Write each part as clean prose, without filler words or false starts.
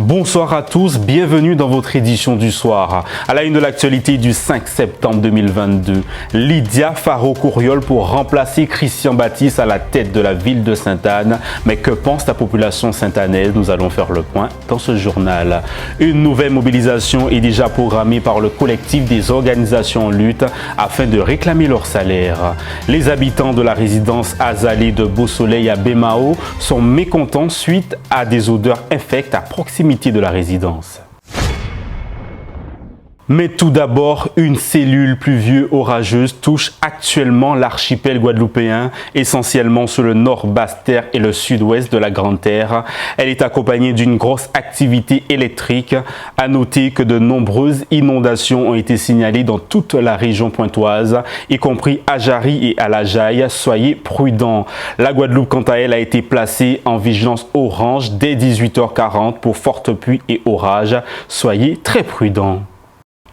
Bonsoir à tous, bienvenue dans votre édition du soir. À la une de l'actualité du 5 septembre 2022, Lydia Faro-Couriol pour remplacer Christian Baptiste à la tête de la ville de Sainte-Anne. Mais que pense la population sainte-annaise? Nous allons faire le point dans ce journal. Une nouvelle mobilisation est déjà programmée par le collectif des organisations en lutte afin de réclamer leur salaire. Les habitants de la résidence Azalée de Beau-Soleil à Bémao sont mécontents suite à des odeurs infectes à proximité de la résidence. Mais tout d'abord, une cellule pluvieuse orageuse touche actuellement l'archipel guadeloupéen, essentiellement sur le nord Basse-Terre et le sud-ouest de la Grande-Terre. Elle est accompagnée d'une grosse activité électrique. À noter que de nombreuses inondations ont été signalées dans toute la région pointoise, y compris à Jarry et à la Jaille. Soyez prudents. La Guadeloupe, quant à elle, a été placée en vigilance orange dès 18h40 pour fortes pluies et orages. Soyez très prudents.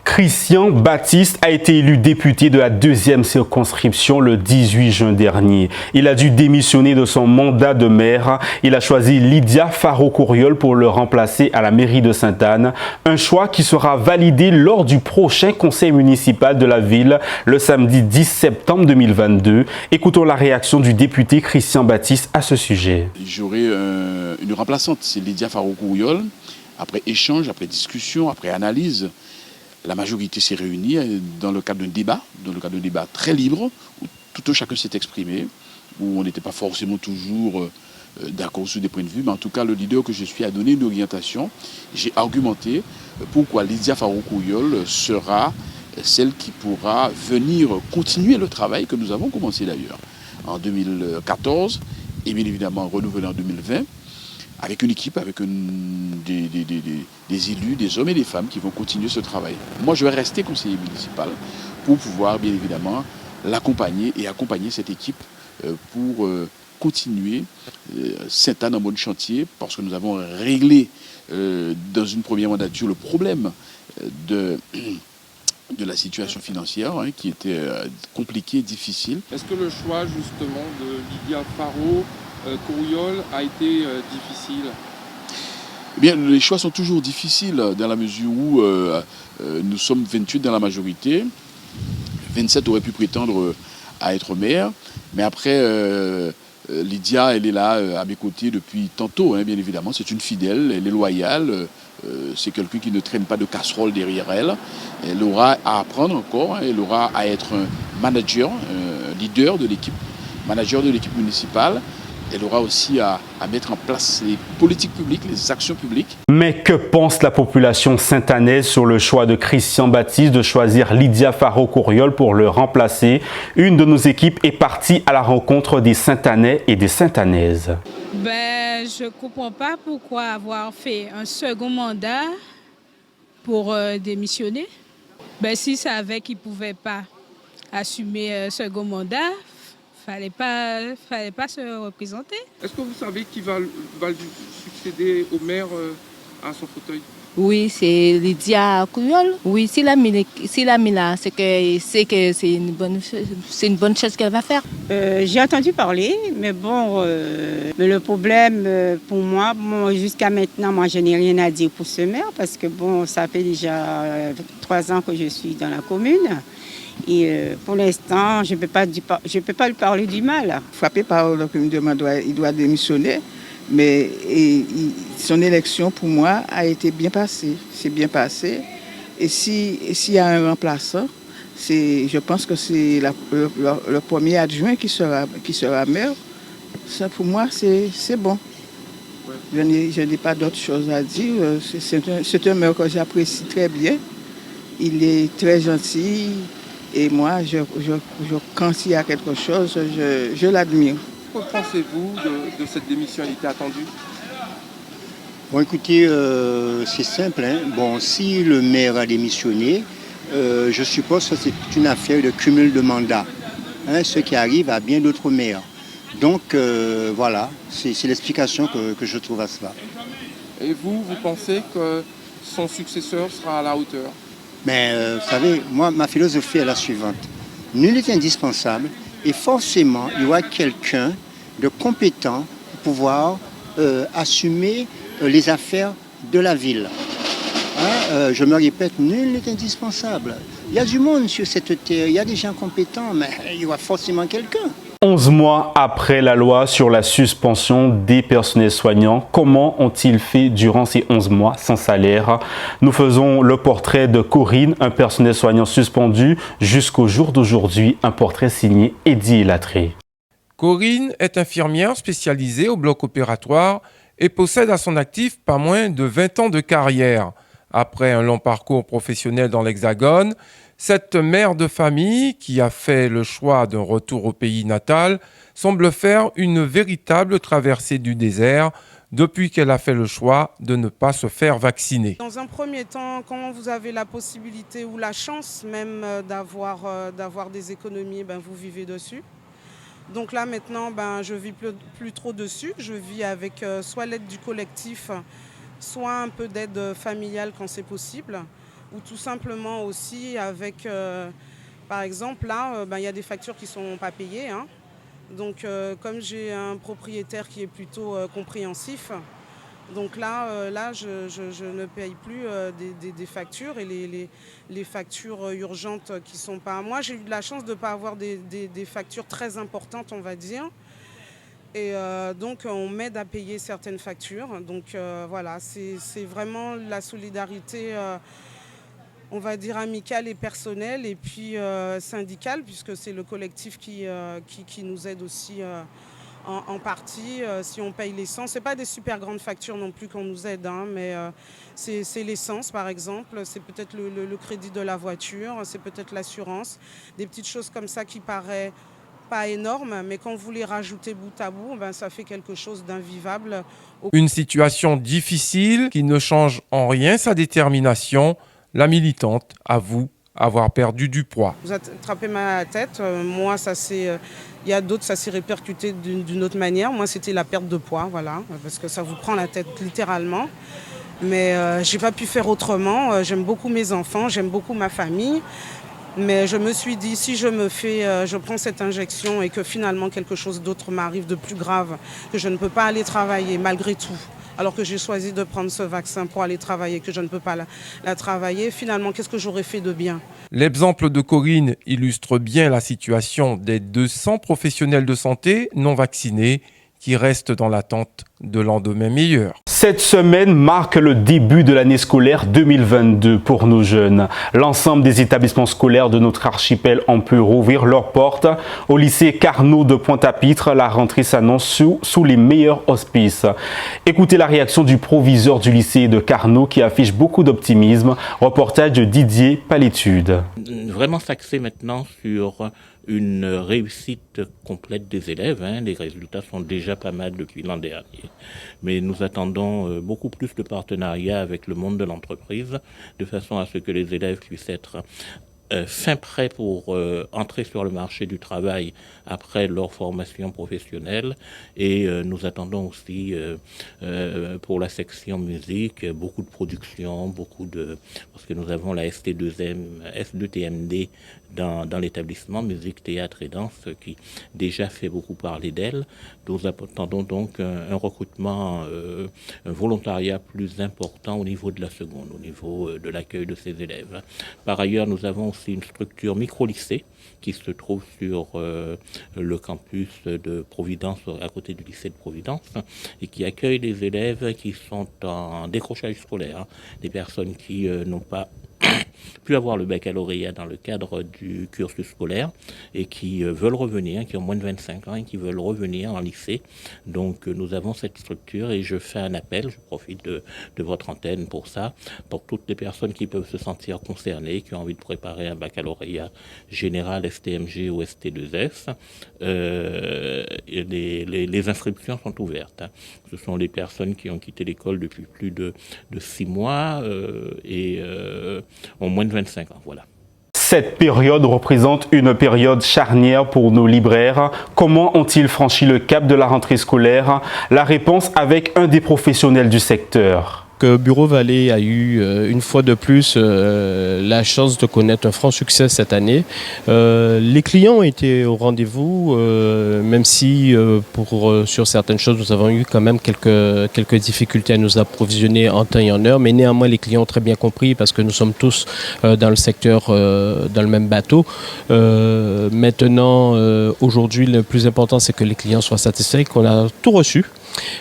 Christian Baptiste a été élu député de la 2e circonscription le 18 juin dernier. Il a dû démissionner de son mandat de maire. Il a choisi Lydia Faro-Couriol pour le remplacer à la mairie de Sainte-Anne. Un choix qui sera validé lors du prochain conseil municipal de la ville le samedi 10 septembre 2022. Écoutons la réaction du député Christian Baptiste à ce sujet. J'aurai une remplaçante, c'est Lydia Faro-Couriol. Après échange, après discussion, après analyse, la majorité s'est réunie dans le cadre d'un débat très libre, où tout un chacun s'est exprimé, où on n'était pas forcément toujours d'accord sur des points de vue, mais en tout cas, le leader que je suis a donné une orientation. J'ai argumenté pourquoi Lydia Faro-Couriol sera celle qui pourra venir continuer le travail que nous avons commencé d'ailleurs en 2014 et bien évidemment renouvelé en 2020. Avec une équipe, avec des élus, des hommes et des femmes qui vont continuer ce travail. Moi, je vais rester conseiller municipal pour pouvoir, bien évidemment, l'accompagner et accompagner cette équipe pour continuer Sainte-Anne en mode chantier, parce que nous avons réglé dans une première mandature le problème de la situation financière qui était compliquée, difficile. Est-ce que le choix justement de Lydia Faro-Couriol a été difficile? Eh bien, les choix sont toujours difficiles dans la mesure où nous sommes 28 dans la majorité. 27 auraient pu prétendre à être maire. Mais après, Lydia, elle est là à mes côtés depuis tantôt, bien évidemment. C'est une fidèle, elle est loyale. C'est quelqu'un qui ne traîne pas de casserole derrière elle. Elle aura à apprendre encore. Elle aura à être un manager, un leader de l'équipe, manager de l'équipe municipale. Elle aura aussi à mettre en place les politiques publiques, les actions publiques. Mais que pense la population sainte-annaise sur le choix de Christian Baptiste de choisir Lydia Faro-Couriol pour le remplacer? Une de nos équipes est partie à la rencontre des Sainte-Annais et des Sainte-Annaises. Je ne comprends pas pourquoi avoir fait un second mandat pour démissionner. S'il savait qu'il ne pouvait pas assumer un second mandat, fallait pas se représenter. Est-ce que vous savez qui va succéder au maire à son fauteuil? Oui, c'est Lydia Couriol. Oui, s'il a mis là, c'est que c'est une bonne chose qu'elle va faire. J'ai entendu parler, mais bon, mais le problème pour moi, jusqu'à maintenant, moi je n'ai rien à dire pour ce maire parce que bon, ça fait déjà 3 ans que je suis dans la commune. Et pour l'instant, je ne peux pas lui parler du mal. Frappé par le Premier demande, il doit démissionner, mais son élection, pour moi, a été bien passée. C'est bien passé. Et s'il y a un remplaçant, je pense que c'est le premier adjoint qui sera maire. Ça, pour moi, c'est bon. Ouais. Je n'ai pas d'autre chose à dire. C'est un maire que j'apprécie très bien. Il est très gentil. Et moi, quand il y a quelque chose, je l'admire. Que pensez-vous de cette démission? Elle était attendue? Bon, écoutez, c'est simple. Bon, si le maire a démissionné, je suppose que c'est une affaire de cumul de mandats. Ce qui arrive à bien d'autres maires. Donc, voilà, c'est l'explication que je trouve à cela. Et vous pensez que son successeur sera à la hauteur? Mais vous savez, moi, ma philosophie est la suivante. Nul n'est indispensable et forcément, il y aura quelqu'un de compétent pour pouvoir assumer les affaires de la ville. Je me répète, nul n'est indispensable. Il y a du monde sur cette terre, il y a des gens compétents, mais il y aura forcément quelqu'un. 11 mois après la loi sur la suspension des personnels soignants, comment ont-ils fait durant ces 11 mois sans salaire? Nous faisons le portrait de Corinne, un personnel soignant suspendu jusqu'au jour d'aujourd'hui, un portrait signé Eddie Elatré. Corinne est infirmière spécialisée au bloc opératoire et possède à son actif pas moins de 20 ans de carrière. Après un long parcours professionnel dans l'Hexagone, cette mère de famille, qui a fait le choix d'un retour au pays natal, semble faire une véritable traversée du désert depuis qu'elle a fait le choix de ne pas se faire vacciner. Dans un premier temps, quand vous avez la possibilité ou la chance même d'avoir des économies, vous vivez dessus. Donc là maintenant, je ne vis plus trop dessus. Je vis avec soit l'aide du collectif, soit un peu d'aide familiale quand c'est possible. Ou tout simplement aussi avec, par exemple, là, il y a des factures qui ne sont pas payées. Hein. Donc, comme j'ai un propriétaire qui est plutôt compréhensif, donc là, je ne paye plus des factures et les factures urgentes qui ne sont pas... Moi, j'ai eu de la chance de ne pas avoir des factures très importantes, on va dire. Et donc, on m'aide à payer certaines factures. Donc, voilà, c'est vraiment la solidarité... on va dire amicale et personnelle et puis syndicale, puisque c'est le collectif qui nous aide aussi en partie. Si on paye l'essence, ce n'est pas des super grandes factures non plus qu'on nous aide, hein, mais c'est l'essence par exemple, c'est peut-être le crédit de la voiture, c'est peut-être l'assurance, des petites choses comme ça qui paraissent pas énormes, mais quand vous les rajoutez bout à bout, ça fait quelque chose d'invivable. Une situation difficile qui ne change en rien sa détermination. La militante avoue avoir perdu du poids. Vous attrapez ma tête, moi il y a d'autres, ça s'est répercuté d'une autre manière. Moi c'était la perte de poids, voilà, parce que ça vous prend la tête littéralement. Mais j'ai pas pu faire autrement, j'aime beaucoup mes enfants, j'aime beaucoup ma famille. Mais je me suis dit, si je prends cette injection et que finalement quelque chose d'autre m'arrive de plus grave, que je ne peux pas aller travailler malgré tout, alors que j'ai choisi de prendre ce vaccin pour aller travailler, que je ne peux pas la travailler, finalement, qu'est-ce que j'aurais fait de bien? L'exemple de Corinne illustre bien la situation des 200 professionnels de santé non vaccinés qui restent dans l'attente de lendemain meilleur. Cette semaine marque le début de l'année scolaire 2022 pour nos jeunes. L'ensemble des établissements scolaires de notre archipel ont pu rouvrir leurs portes. Au lycée Carnot de Pointe-à-Pitre, la rentrée s'annonce sous les meilleurs auspices. Écoutez la réaction du proviseur du lycée de Carnot qui affiche beaucoup d'optimisme. Reportage de Didier Palétude. Vraiment s'axer maintenant sur une réussite complète des élèves. Les résultats sont déjà pas mal depuis l'an dernier. Mais nous attendons beaucoup plus de partenariats avec le monde de l'entreprise, de façon à ce que les élèves puissent être fin prêts pour entrer sur le marché du travail après leur formation professionnelle. Et nous attendons aussi pour la section musique beaucoup de production, parce que nous avons la S2TMD dans l'établissement musique, théâtre et danse qui déjà fait beaucoup parler d'elle. Nous attendons donc un recrutement, un volontariat plus important au niveau de la seconde, au niveau de l'accueil de ces élèves. Par ailleurs, nous avons aussi une structure micro-lycée qui se trouve sur le campus de Providence, à côté du lycée de Providence, et qui accueille des élèves qui sont en décrochage scolaire, des personnes qui n'ont pas pu avoir le baccalauréat dans le cadre du cursus scolaire et qui veulent revenir, qui ont moins de 25 ans et qui veulent revenir en lycée. Donc nous avons cette structure et je fais un appel, je profite de votre antenne pour ça, pour toutes les personnes qui peuvent se sentir concernées, qui ont envie de préparer un baccalauréat général, STMG ou ST2S. Les inscriptions sont ouvertes. Ce sont les personnes qui ont quitté l'école depuis plus de 6 mois et ont moins de 25 ans. Voilà. Cette période représente une période charnière pour nos libraires. Comment ont-ils franchi le cap de la rentrée scolaire? La réponse avec un des professionnels du secteur. Donc, Bureau Vallée a eu une fois de plus la chance de connaître un franc succès cette année. Les clients ont été au rendez-vous, même si sur certaines choses, nous avons eu quand même quelques difficultés à nous approvisionner en temps et en heure, mais néanmoins, les clients ont très bien compris parce que nous sommes tous dans le secteur, dans le même bateau. Maintenant, aujourd'hui, le plus important, c'est que les clients soient satisfaits, qu'on a tout reçu.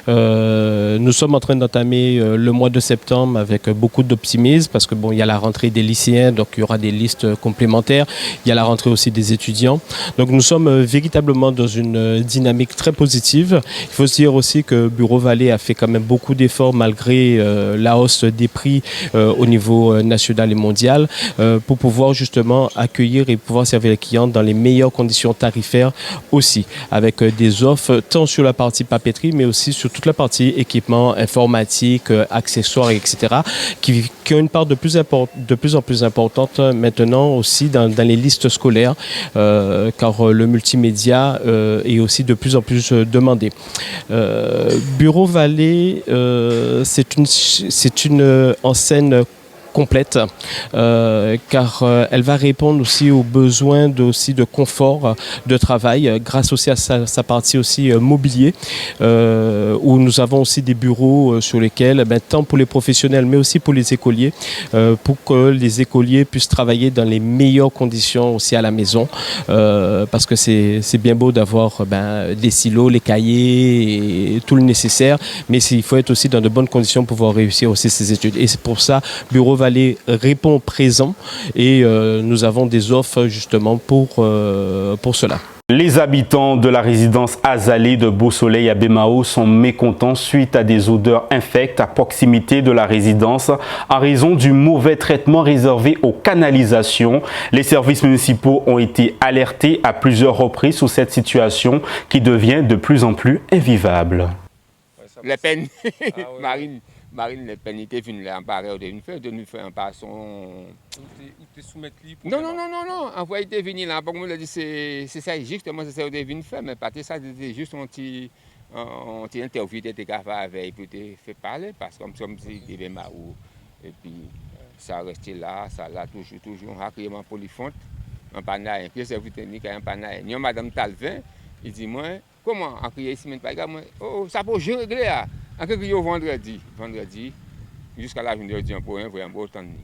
Nous sommes en train d'entamer le mois de septembre avec beaucoup d'optimisme parce que bon, il y a la rentrée des lycéens, donc il y aura des listes complémentaires. Il y a la rentrée aussi des étudiants. Donc nous sommes véritablement dans une dynamique très positive. Il faut se dire aussi que Bureau Vallée a fait quand même beaucoup d'efforts malgré la hausse des prix au niveau national et mondial pour pouvoir justement accueillir et pouvoir servir les clients dans les meilleures conditions tarifaires aussi, avec des offres tant sur la partie papeterie mais aussi sur toute la partie équipement informatique, accessoires, etc., qui ont une part de plus en plus importante maintenant aussi dans les listes scolaires, car le multimédia est aussi de plus en plus demandé. Bureau Vallée, c'est une enseigne complète, car elle va répondre aussi aux besoins de confort de travail, grâce aussi à sa partie aussi mobilier, où nous avons aussi des bureaux sur lesquels, tant pour les professionnels, mais aussi pour les écoliers, pour que les écoliers puissent travailler dans les meilleures conditions aussi à la maison, parce que c'est bien beau d'avoir des silos, les cahiers et tout le nécessaire, mais il faut être aussi dans de bonnes conditions pour pouvoir réussir aussi ses études. Et c'est pour ça, Bureau Vallée répond présent et nous avons des offres justement pour cela. Les habitants de la résidence Azalée de Beau-Soleil à Bémao sont mécontents suite à des odeurs infectes à proximité de la résidence en raison du mauvais traitement réservé aux canalisations. Les services municipaux ont été alertés à plusieurs reprises sur cette situation qui devient de plus en plus invivable. Les peines, Marine Le Pen était venue là en pareil, de nous faire un passon. Non. En vrai, il était venu là, pour moi, dit c'est ça, justement, c'est ça qu'il était venu faire, mais pas ça, c'était juste un petit interview, il était capable avec, pour te faire parler, parce que comme il était marou. Et puis, ça restait là, ça là, toujours, un raclement polyphonte, un panaille, puis c'est vous technique, un panaille. Nous, Madame Talvin, il dit, moi, comment, en crier ici, mais pas moi, oh, ça peut je régler là. En crier vendredi, jusqu'à la journée de pour un vraiment autant de nuit.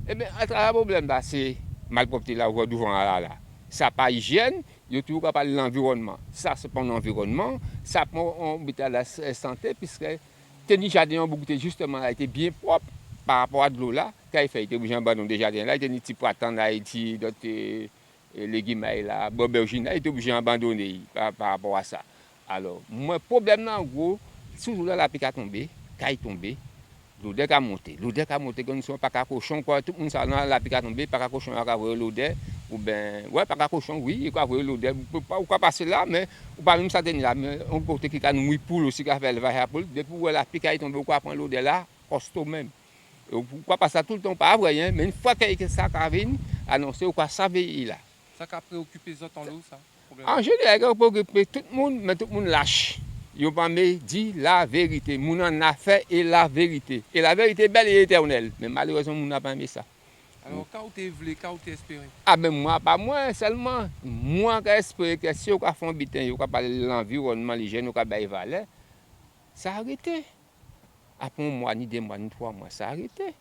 Eh bien, à travers le problème, c'est malpropreté la voie devant là. Ça pas hygiène, il y a toujours parler de l'environnement. Ça, c'est pas l'environnement, ça prend la santé, puisque le jardin justement a été bien propre par rapport à de l'eau là. Quand il fait, il était obligé d'abandonner des jardins là, il était petit poiton là, il était d'autres légumes là, aubergines là, il était obligé d'abandonner par rapport à ça. Alors, mon problème là, en gros, toujours là, la pique a tombé, quand il tombé, l'odeur a monté. L'odeur a monté, quand nous sommes pas qu'à cochon, quoi, tout le monde sait, la pique a tombé, pas qu'à cochon, il a voir l'odeur, ou bien, ouais, pas qu'à cochon, oui, il a voir l'odeur, ou pas passer là, mais, ou pas même ça tenir là, mais on peut qu'il y a une poule aussi, qui a fait le vache à poule, depuis où la pique a tombé, ou quoi prendre l'odeur là, costaud même. Pourquoi pas ça tout le temps, pas vrai, mais une fois que ça vient, annoncer, ou quoi, ça veille là. Ça a préoccupé les autres en l'eau, ça? En général, ça a préoccupé tout le monde, mais tout le monde lâche. Ils n'ont pas dit la vérité. Moun en a fait et la vérité. Et la vérité est belle et éternelle. Mais malheureusement, moun n'a pas aimé ça. Alors, quand vous voulez, quand vous espérez? Ah ben moi, pas moi seulement. Moi, qui espère que si vous faites un bitin, vous parlez de l'environnement, les jeunes, vous avez valeur, ça a arrêté. Après un mois, ni 2 mois, ni 3 mois, ça a arrêté.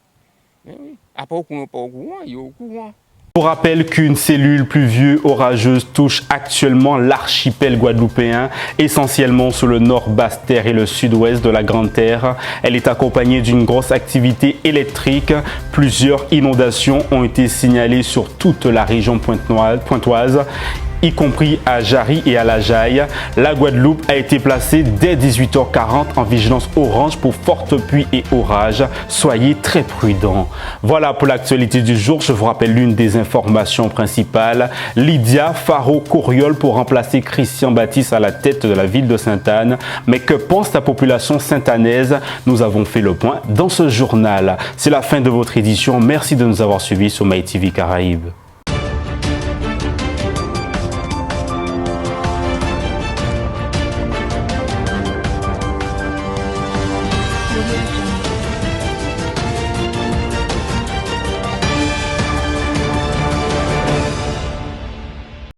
Oui. Après, vous n'êtes pas au courant, il est au courant. Pour rappel qu'une cellule pluvieuse orageuse touche actuellement l'archipel guadeloupéen, essentiellement sur le nord Basse-Terre et le sud-ouest de la Grande Terre. Elle est accompagnée d'une grosse activité électrique. Plusieurs inondations ont été signalées sur toute la région pointoise, y compris à Jarry et à La Jaille. La Guadeloupe a été placée dès 18h40 en vigilance orange pour fortes pluies et orages. Soyez très prudents. Voilà pour l'actualité du jour. Je vous rappelle l'une des informations principales. Lydia Faro-Couriol pour remplacer Christian Baptiste à la tête de la ville de Sainte-Anne. Mais que pense la population sainte-annaise? Nous avons fait le point dans ce journal. C'est la fin de votre édition. Merci de nous avoir suivis sur MyTV Caraïbes.